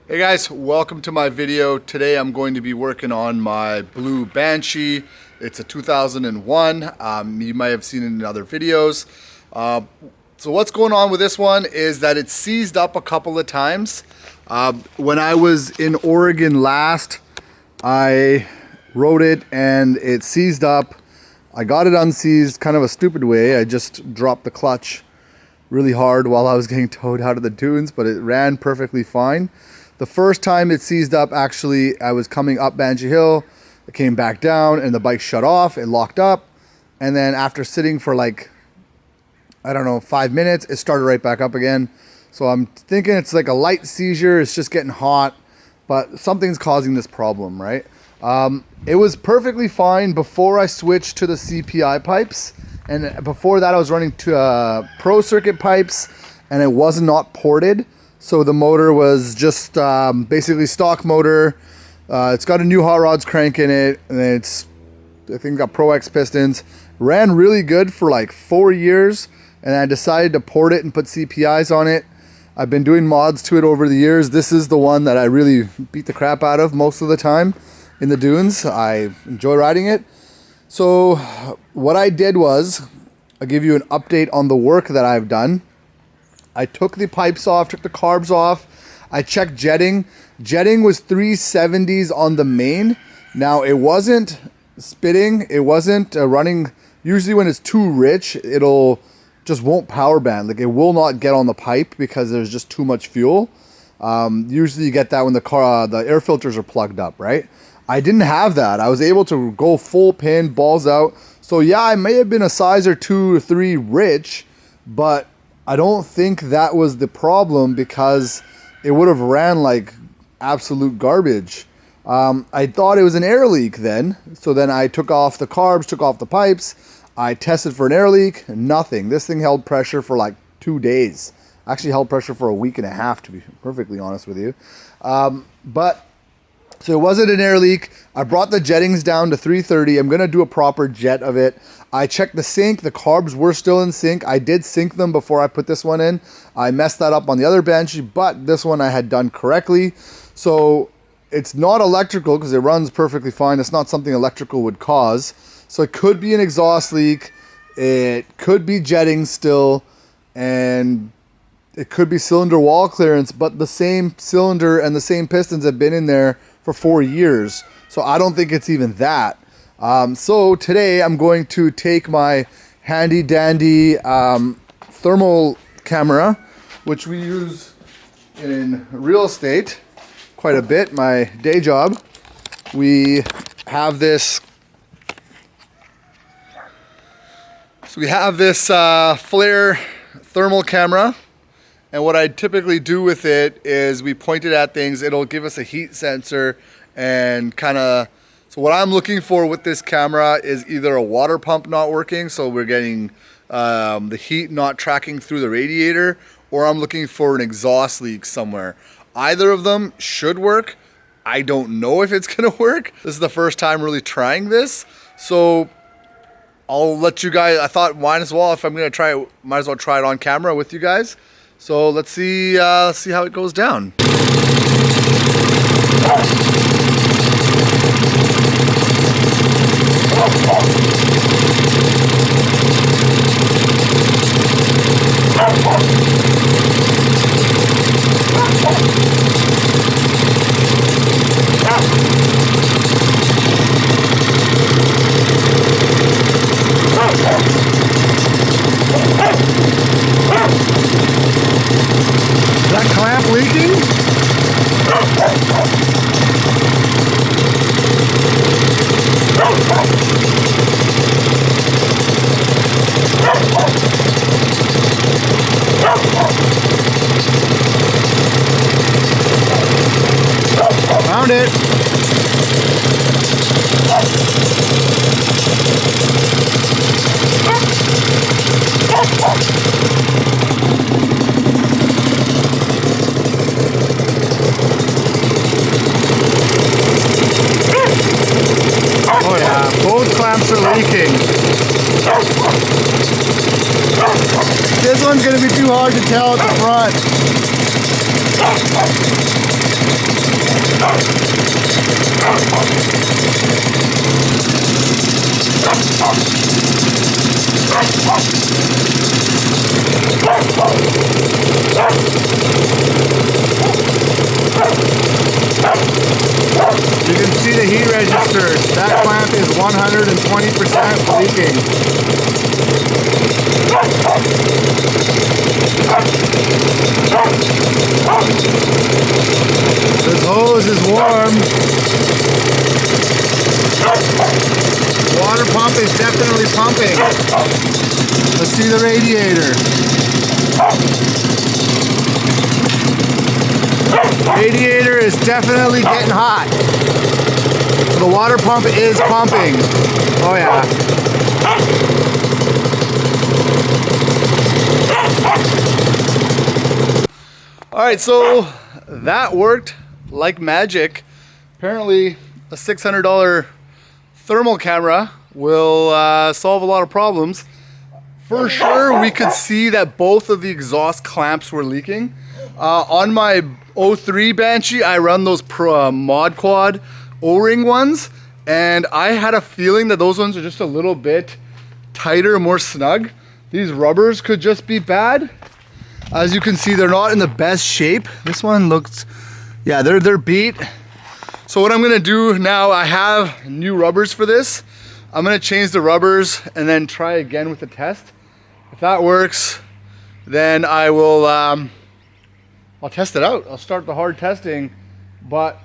Hey guys, welcome to my video. Today I'm going to be working on my blue Banshee. It's a 2001. You might have seen it in other videos. So what's going on with this one is that it's seized up a couple of times. When I was in Oregon last, I rode it and it seized up. I got it unseized kind of a stupid way. I just dropped the clutch really hard while I was getting towed out of the dunes, but it ran perfectly fine. The first time it seized up, actually, I was coming up Banshee Hill, it came back down and the bike shut off, it locked up. And then after sitting for like, I don't know, 5 minutes, it started right back up again. So I'm thinking it's like a light seizure, it's just getting hot, but something's causing this problem, right? It was perfectly fine before I switched to the CPI pipes. And before that I was running to Pro Circuit pipes and it was not ported. So the motor was just basically stock motor. It's got a new hot rods crank in it, and it's, I think, got Pro X pistons. Ran really good for like 4 years, and I decided to port it and put CPIs on it. I've been doing mods to it over the years. This is the one that I really beat the crap out of most of the time in the dunes. I enjoy riding it. So what I did was, I'll give you an update on the work that I've done. I took the pipes off, took the carbs off. I checked jetting. Jetting was 370s on the main. Now it wasn't spitting. It wasn't running. Usually when it's too rich, it'll just won't power band. Like it will not get on the pipe because there's just too much fuel. Usually you get that when the air filters are plugged up, right? I didn't have that. I was able to go full pin, balls out. So yeah, I may have been a size or 2 or 3 rich, but I don't think that was the problem because it would have ran like absolute garbage. I thought it was an air leak then. So then I took off the carbs, took off the pipes. I tested for an air leak, nothing. This thing held pressure for like 2 days. Actually held pressure for a week and a half, to be perfectly honest with you. So it wasn't an air leak. I brought the jettings down to 330. I'm going to do a proper jet of it. I checked the sync. The carbs were still in sync. I did sync them before I put this one in. I messed that up on the other Banshee, but this one I had done correctly. So it's not electrical because it runs perfectly fine. It's not something electrical would cause. So it could be an exhaust leak. It could be jetting still. And it could be cylinder wall clearance, but the same cylinder and the same pistons have been in there for 4 years. So I don't think it's even that. So today I'm going to take my handy dandy thermal camera, which we use in real estate quite a bit, my day job. We have this, flare thermal camera. And what I typically do with it is we point it at things. It'll give us a heat sensor and kind of, so what I'm looking for with this camera is either a water pump not working, so we're getting the heat not tracking through the radiator, or I'm looking for an exhaust leak somewhere. Either of them should work. I don't know if it's gonna work. This is the first time really trying this. So I'll let you guys, I thought might as well, if I'm gonna try it, might as well try it on camera with you guys. So let's see how it goes down. Is that clamp leaking? Found it. Oh yeah, both clamps are leaking. This one's going to be too hard to tell at the front. can see the heat register. That clamp is 120% leaking. This hose is warm. Water pump is definitely pumping. Let's see the radiator. Radiator is definitely getting hot. So the water pump is pumping. Oh yeah. Alright, so that worked like magic. Apparently a $600 thermal camera will solve a lot of problems. For sure we could see that both of the exhaust clamps were leaking. On my 03 Banshee, I run those Mod Quad O-ring ones, and I had a feeling that those ones are just a little bit tighter, more snug. These rubbers could just be bad. As you can see, they're not in the best shape. This one looks, yeah, they're beat. So what I'm gonna do now, I have new rubbers for this. I'm gonna change the rubbers and then try again with the test. If that works, then I will I'll test it out. I'll start the hard testing, but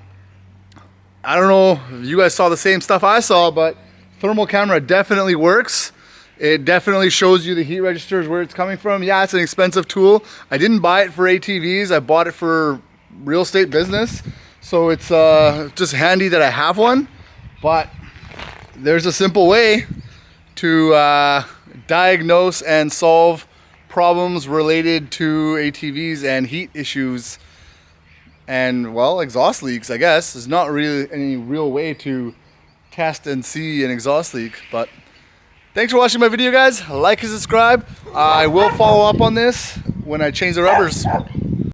I don't know if you guys saw the same stuff I saw, but thermal camera definitely works. It definitely shows you the heat registers, where it's coming from. Yeah, it's an expensive tool. I didn't buy it for ATVs. I bought it for real estate business. So it's just handy that I have one, but there's a simple way to diagnose and solve problems related to ATVs and heat issues and, well, exhaust leaks, I guess. There's not really any real way to test and see an exhaust leak, but thanks for watching my video, guys. Like and subscribe. I will follow up on this when I change the rubbers.